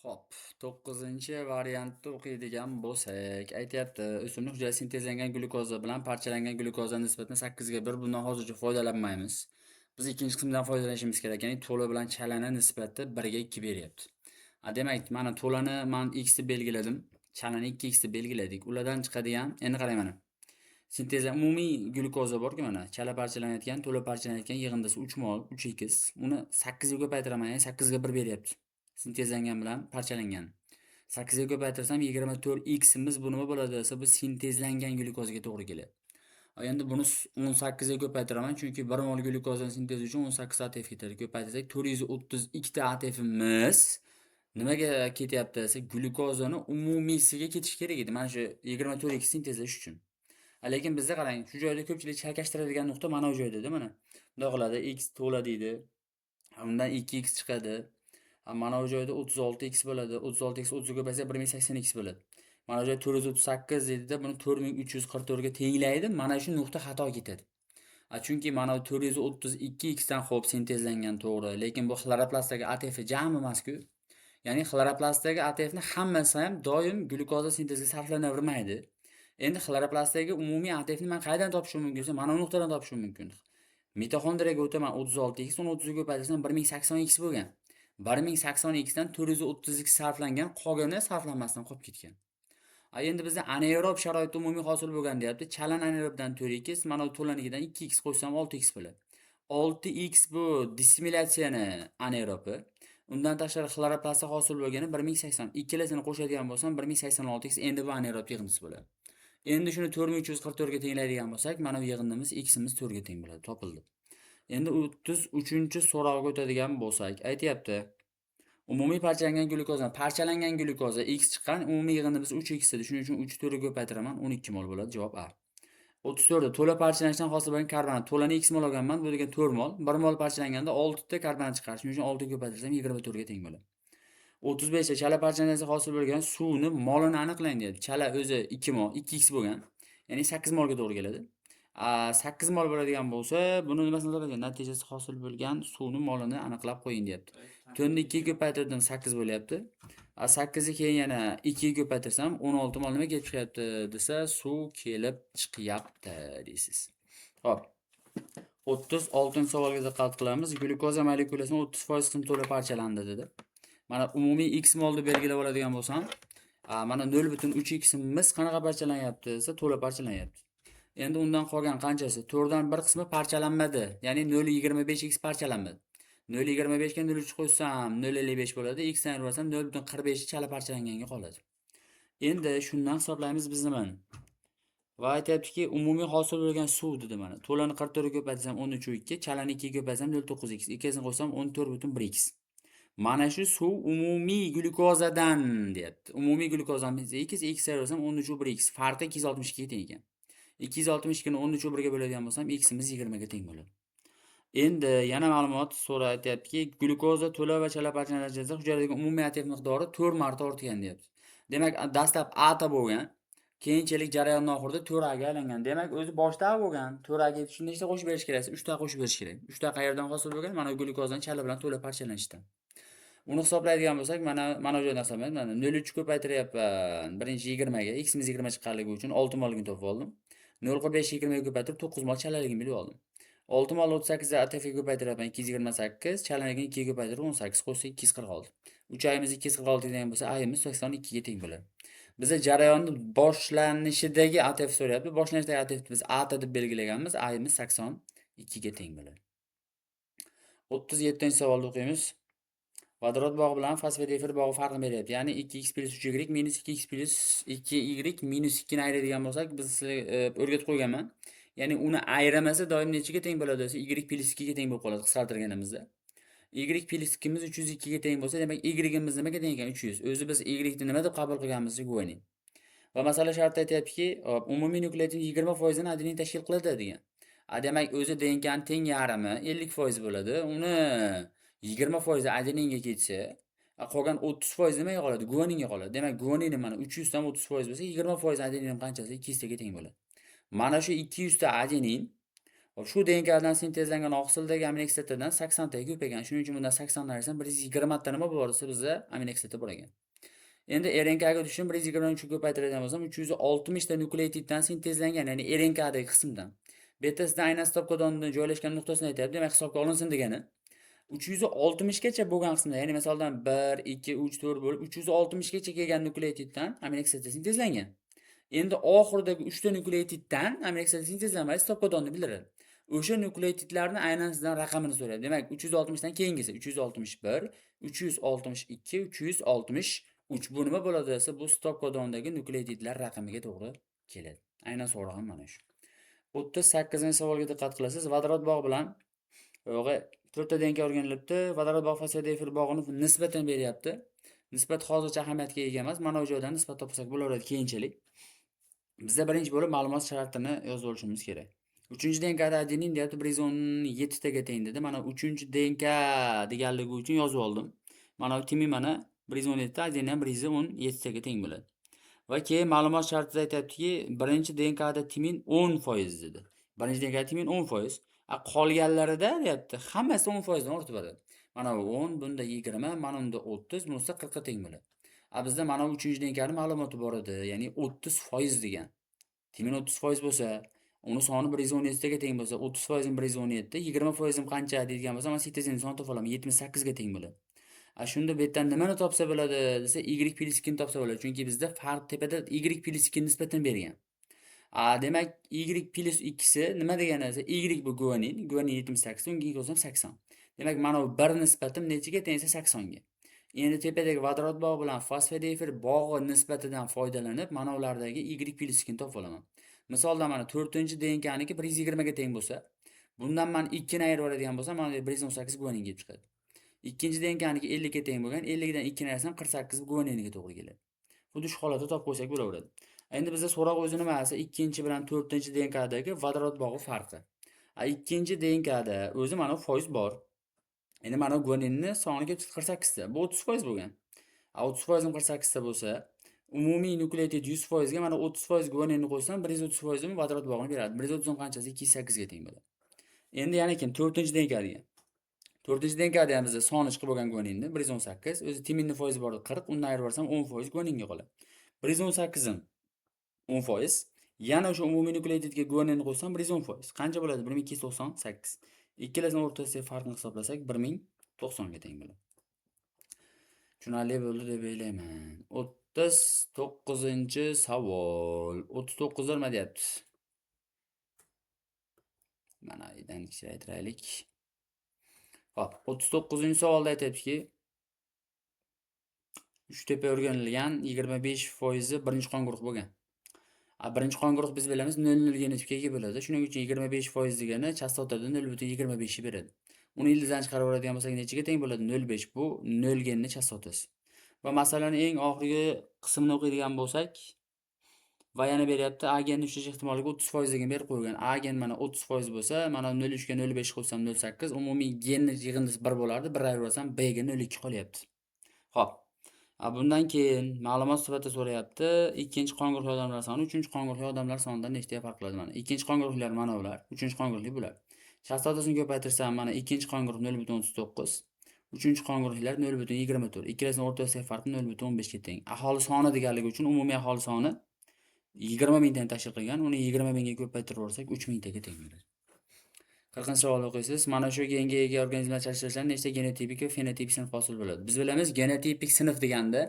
Hop, 9-variantda o'qiydigan bo'lsak, aytyapti, o'simlik hujayra sintezlangan glyukoza bilan parchalangan glyukoza nisbatan 8:1. Bundan hozircha foydalanmaymiz. Biz ikkinchi qismdan foydalanishimiz kerak, ya'ni to'la bilan chalani nisbati 1:2 beryapti. Demak, mana to'lani men x deb belgiladim, chalani 2x deb belgiladik. Ulardan chiqadigan, endi qarang mana. Sintezlan umumiy glyukoza borku mana, chala parchalanayotgan, to'la parchalanayotgan yig'indisi 3 mol, 3x. Uni 8 ga ko'paytiraman, ya'ni 8:1 beryapti. Sintezlangan bilan parchalangan. 8 ga ko'paytirsam 24x imiz bu nima bo'ladi desa, bu sintezlangan glyukozaga to'g'ri keladi. Endi buni 18 ga ko'paytiraman, chunki 1 mol glyukozani sintez uchun 18 ATF ketadi. Ko'paytirsak 432 ta ATFimiz nimaga ketyapti desa, glyukozani umumiysiga ketish kerak edi. Mana shu 24x sintezlash uchun. Lekin bizda qarang, shu joyda ko'pchilik chalkashtiradigan nuqta mana bu joyda-da mana. Bunday qiladi, x to'la deydi. Undan 2x chiqadi. Mana bu joyda 36x bo'ladi. 36x 30 ga ko'paysa 1080x bo'ladi. Mana bu joyda 438 deydida, buni 4344 ga tenglaydi. Mana shu nuqta xato ketadi. Chunki mana bu 432x dan xo'p sintezlangan to'g'ri, lekin bu xloroplastdagi ATF jami emas-ku. Ya'ni xloroplastdagi ATF ni hammasi ham doim glyukoza sintezga sarflanavermaydi. Endi xloroplastdagi umumiy ATF ni men qayerdan topishim mumkin desa, mana bu nuqtadan topishim mumkin. Mitoxondriyaga o'taman 36x, uni 30 ga ko'paytirsam 1080x bo'lgan. 1080x dan 432 sarflangan, qolgani sarflanmasdan qolib ketgan. Endi bizda anaerob sharoitda umumiy hosil bo'lgan deyapti. Chalan anaerobdan 4x, mana bu to'lanikidan 2x qo'shsam 6x bo'ladi. 6x bu dissimilyatsiyani anaerobi. Undan tashqari xloroplastda hosil bo'lgani 1080. Ikkalasini qo'shadigan bo'lsam 1086x, endi bu anaerob yig'indisi bo'ladi. Endi shuni 4344 ga tenglaydigan bo'lsak, mana bu yig'indimiz x imiz 4 ga teng bo'ladi, topildi. Endi 33-so'rovga o'tadigan bo'lsak, aytyapti. Umumiy parchalangan glyukoza x chiqqan, umumiy yig'indimiz 3x edi. Shuning uchun 3 4 ga ko'paytiraman, 12 mol bo'ladi. Javob A. 34 da to'la parchalanishdan hosil bo'lgan karbonat. To'lani x mol olganman, bu degan 4 mol. 1 mol parchalanganda 6 ta karbonat chiqar. Shuning uchun 6 ga ko'paytirsam 24 ga teng bo'ladi. 35 da chala parchalanishdan hosil bo'lgan suvni molini aniqlang deydi. Chala o'zi 2 mol, 2x bo'lgan. Ya'ni 8 molga to'g'ri keladi. 8 mol bo'ladigan bo'lsa, buni nimasini topasiz? Natijasi hosil bo'lgan suvni molini aniqlab qo'ying deyapti. 4 ni 2 ga ko'paytirdim, 8 bo'lyapti. 8 ni keyin yana 2 ga ko'paytirsam 16 mol nima kelib chiqyapti desa, suv kelib chiqyapti deysiz. Xo'p. 36-savolga diqqat qilamiz. Glyukoza molekulasini 30% qismi to'la parchalandi dedi. Mana umumiy x mol deb belgilab oladigan bo'lsam, mana 0.3x imiz qanaqa parchalanyapti desa, to'la parchalanyapti. Endi undan qolgan qanchasi? 4 dan 1 qismi parchalanmadi. Ya'ni 0.25x parchalanmadi. 0.25 ga 0.3 qo'shsam 0.55 bo'ladi. X dan ayirmasam 0.45 chala parchalanganga qoladi. Endi shundan hisoblaymiz biz nimani? Va aytyaptiki, umumiy hosil bo'lgan suv dedi mana. To'lani 44 ga ko'paytirsam 13.2, chalani 2 ga ko'paytirsam 0.9x, ikkasini qo'shsam 14.1x. Mana shu suv umumiy glyukozadan deyapti. Umumiy glyukozamiz x, x ayirmasam 13.1x. Farqi 262 ga teng ekan. 262 ni 13.1 ga bo'ladigan bo'lsam, x imiz 20 ga teng bo'ladi. Endi yana ma'lumot so'rayaptiki, glyukoza to'la va chala parchalanishida hujaydagi umumiy ATF miqdori 4 marta ortgan deyapti. Demak, dastlab A ta bo'lgan, keyinchalik jarayonning oxirida 4A ga aylangan. Demak, o'zi boshda A bo'lgan, 4A ga shunda nechta qo'shib berish kerak? 3 ta qo'shib berish kerak. 3 ta qayerdan hosil bo'lgan? Mana glyukozani chala bilan to'la parchalanishidan. Uni hisoblaydigan bo'lsak, mana bu joydan hisoblaymiz. Mana 0.3 ko'paytiryapman. Birinchi 20 ga, x imiz 20 chiqqanligi uchun 6 molligini topib oldim. 0.5 20 ga ko'paytirib 9 mol chalaligini bilib oldim. 6 mol 38 da ATF ga ko'paytiryapman 228, chalaligini 2 ga ko'paytirib 18 qo'shsa 246. 3 ayimiz 246 degan bo'lsa, ayimiz 82 ga teng bo'ladi. Bizda jarayonni boshlanishidagi ATF so'rayapti. Boshlanishidagi ATF biz A deb belgilaganmiz, ayimiz 82 ga teng bo'ladi. 37-savolni o'qiymiz. Vodorod bog'i bilan fosfat efir bog'i farqini beryapti. Ya'ni 2x + 3y minus 2x + 2y minus 2 ni ayiradigan bo'lsak, biz sizlarga o'rgatib qo'yganman. Ya'ni uni ayramasa doim nechiga teng bo'ladi desa, y + 2 ga teng bo'lib qoladi qisqartirganimizda. Y + 2 imiz 302 ga teng bo'lsa, demak y imiz nimaga teng ekan? 300. O'zi biz y ni nima deb qabul qilganimizga guvoning. Va masala sharti aytayaptiki, umumiy nukleotidning 20% ni adenin tashkil qiladi degan. Demak, o'zi DNK ni teng yarmi 50% bo'ladi. Uni 20% adeninga ketsa, qolgan 30% nimaga qoladi? Guaninga qoladi. Demak, guanin mana 300 dan 30% bo'lsa, 20% adenin qanchasi? 200 taga teng bo'ladi. Mana shu 200 ta adenin Hop, shu DNKdan sintezlangan oqsildagi aminokislotadan 80 taga ko'paygan. Shuning uchun bundan 80 dan ayirsan 120 ta nima bor desa bizda aminokislota bor ekan. Endi RNKga tushib 123 ga ko'paytiradigan bo'lsam 360 ta nukleotiddan sintezlangan, ya'ni RNKdagi qismdan. Beta sizdan aynan stop kodonda joylashgan nuqtasini aytyapti. Demak, hisobga olinsin degani 360 gacha bo'lgan qismda, ya'ni masalan 1, 2, 3, 4 bo'lib 360 gacha kelgan nukleotiddan aminokislota sintezlangan. Endi oxiridagi 3 ta nukleotiddan aminokislota sintezlanmay stop kodonni bildiradi. O'sha nukleotidlarni aynan sizdan raqamini so'raydi. Demak, 360 dan keyingisi 361, 362, 363. Bu nima bo'ladi desa, bu stop kodondagi nukleotidlar raqamiga to'g'ri keladi. Aynan so'rag'im mana shu. 38-savolga diqqat qilasiz. Vodorod bog'i bilan yo'g'i 4 ta DNK o'rganilibdi. Vodorod bog' fosfodifil bog'ini nisbatan beryapti. Nisbat hozircha ahamiyatga ega emas. Mana bu joydan nisbat topsak bo'laveradi keyinchalik. Bizda birinchi bo'lib ma'lumot shartini yozib olishimiz kerak. 3-DNKda adenin deyapti 117 taga teng dedi. Mana 3-DNK deganligi uchun yozib oldim. Mana timin mana 117 ta, adenin ham 117 taga teng bo'ladi. Va keyin ma'lumot shartida aytayaptiki, birinchi DNKda timin 10% dedi. Birinchi DNKda timin 10%. Qolganlarida deyapti, hammasi 10% dan ortib boradi. Mana bu 10, bunda 20, mana bunda 30, bunisi 40 ga teng bo'ladi. Bizda mana 3-DNKning ma'lumoti bor edi, ya'ni 30% degan. Timin 30% bo'lsa, uni soni 117 taga teng bo'lsa, 30% ni 117, 20% qancha deydigan bo'lsa, men sintezini soni topa olaman, 78 ga teng bo'ladi. Shunda bu yerdan nimani topsa bo'ladi desa, y plus 2 ni topsa bo'ladi. Chunki bizda farq tepada y plus 2 nisbatan bergan. Demak, y plus 2si nima degani desa, y bu guanin 78, unga qo'shsam 80. Demak, mana bu 1 nisbatim nechiga teng desa 80 ga. Endi tepadagi vodorod bog'i bilan fosfodifil bog'i nisbatidan foydalanib, mana ulardagi y plus 2 ni topib olaman. Misolda mana 4-DNKniki 120 ga teng bo'lsa, bundan men 2 ni ayirib oladigan bo'lsam, mana 118 guanin kelib chiqadi. Ikkinchi DNKniki 50 ga teng bo'lgan, 50 dan 2 ni ayirsam 48 guaniniga to'g'ri keladi. Xuddi shu holatda topib qo'ysak bo'laveradi. Endi bizda so'roq o'zi nima desa, ikkinchi bilan 4-DNKdagi vodorod bog'i farqi. Ikkinchi DNKda o'zi mana foiz bor. Endi mana guaninni soniga 48 ta. Bu 30% bo'lgan. 30% 48 ta bo'lsa, umumiy nukleotid 100% ga mana 30% guaninni qo'ysam, 130% ni vodorod bog'ini beradi. 130 qanchasi? 208 ga teng bo'ladi. Endi yana keyin 4-DNK degan. 4-DNKda ham bizda soni chiqib bo'lgan guaninni 118, o'zi timinni foizi bor 40, undan ayirib yuborsam 10% guaninga qoladi. 118 ni 10%, yana o'sha umumiy nukleotidga guaninni qo'ysam 110%. Qancha bo'ladi? 1298. Ikkalasining o'rtasidagi farqni hisoblasak 1090 ga teng bo'ladi. Tushunarli bo'ldi deb o'ylayman. 39-savol. 39 nima deyapti? Mana aydan kichraytiraylik. Hop, 39-savolda aytayaptiki, 3 tepa o'rganilgan 25% birinchi qon guruhi bo'lgan. Birinchi qon guruhi biz bilamiz 0,0 genotipga ega bo'ladi. Shuning uchun 25% degani chastotada 0,25 beradi. Uni ildizdan chiqarib oladigan bo'lsak nechiga teng bo'ladi? 0,5. Bu 0 genni chastotasi. Va masalaning eng oxirgi qismini o'qiydigan bo'lsak, va yana beryapti, A genni ushlash ehtimoliga 30% degan berib qo'ygan. A gen mana 30% bo'lsa, mana 0,3 ga 0,5 qo'shsam 0,8, umumiy genni yig'indisi 1 bo'lardi. 1 ayirib olsam B ga 0,2 qolyapti. Xo'p. Bundan keyin ma'lumot sifatida so'rayapti. Ikkinchi qon guruhi odamlar soni, uchinchi qon guruhi odamlar sonidan nechtaga farq qiladi mana. Ikkinchi qon guruhlar mana ular, uchinchi qon guruhi bular. Chastotasini ko'paytirsam mana ikkinchi qon guruhi 0,39, uchinchi qon guruhlar 0,24. Ikkalasining o'rtasidagi farqi 0,15 ga teng. Aholi soni deganligi uchun umumiy aholi soni 20 mingdan tashkil qilgan. Uni 20 mingga ko'paytirib olsak 3 mingtaga teng bo'ladi. 40-savolni o'qiysiz. Mana shu genga ega organizmlar chalishlardan nechta genotipik va fenotipik sinf hosil bo'ladi? Biz bilamiz, genotipik sinf deganda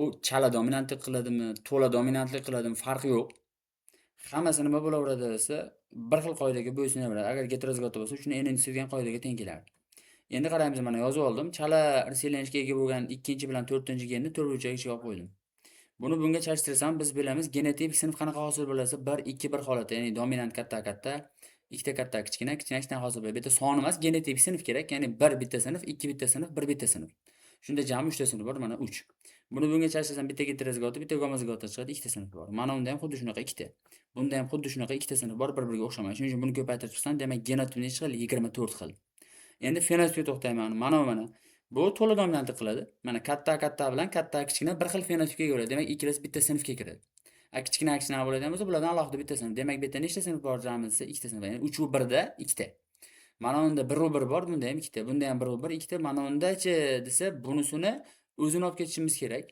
u chala dominantlik qiladimi, to'la dominantlik qiladimi farqi yo'q. Hammasi nima bo'laveradi desa, bir xil qoidaga bo'ysunaveradi. Agar heterozigota bo'lsa, shuni n-si degan qoidaga teng keladi. Endi qaraymiz, mana yozib oldim. Chala irsilanishga ega bo'lgan 2 bilan 4-genni 4 burchak ichiga olib qo'ydim. Buni bunga chalishtirsam, biz bilamiz, genotipik sinf qanaqa hosil bo'ladi? 1-2-1 holatda, ya'ni dominant katta-katta, ikkita katta kichkina, kichkina hosil bo'ladi. Bitta son emas, genotipik sinf kerak. Ya'ni 1 bitta sinf, 2 bitta sinf, 1 bitta sinf. Shunda jami 3 ta sinf bor, mana 3. Buni bunga chalishtirsam, bitta heterozigota, bitta gomozigota chiqadi, 2 ta sinf bor. Mana unda ham xuddi shunaqa 2 ta. Bunda ham xuddi shunaqa 2 ta sinf bor, bir-biriga o'xshamaydi. Shuning uchun buni ko'paytirib chiqsam, demak genotip necha xil? 24 xil. Endi fenotipga to'xtayman. Mana bu to'la dominantlik qiladi. Mana katta bilan katta kichkina bir xil fenotipga ega bo'ladi. Demak, ikkalasi bitta sinfga kiradi. Kichkina kichkina bo'ladigan bo'lsa, bulardan alohida bittasini. Demak, bu yerda nechta sinf bor jami desa, ikkita sinf. Ya'ni 3 u 1 da ikkita. Mana unda 1 u 1 bor, bunda ham ikkita. Bunda ham 1 u 1 ikkita. Mana unda-chi desa, bunisini o'zini olib ketishimiz kerak.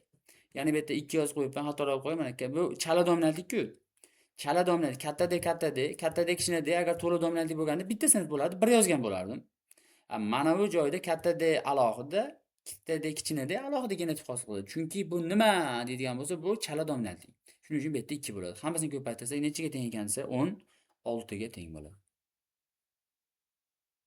Ya'ni bu yerda 2 yozib qo'yibman, xatolab qo'yman aka. Bu chala dominantlik-ku. Chala dominant kattada kichkinada agar to'la dominantlik bo'lganda bitta sinf bo'ladi, bir yozgan bo'lardim. Mana bu joyda kattada alohida, kittada kichkinada alohidagina hosil qiladi. Chunki bu nima deydigan bo'lsa, bu chala dominantlik. Shuning uchun bu yerda 2 bo'ladi. Hammasini ko'paytirsak nechaga teng ekan desa, 16 ga teng bo'ladi.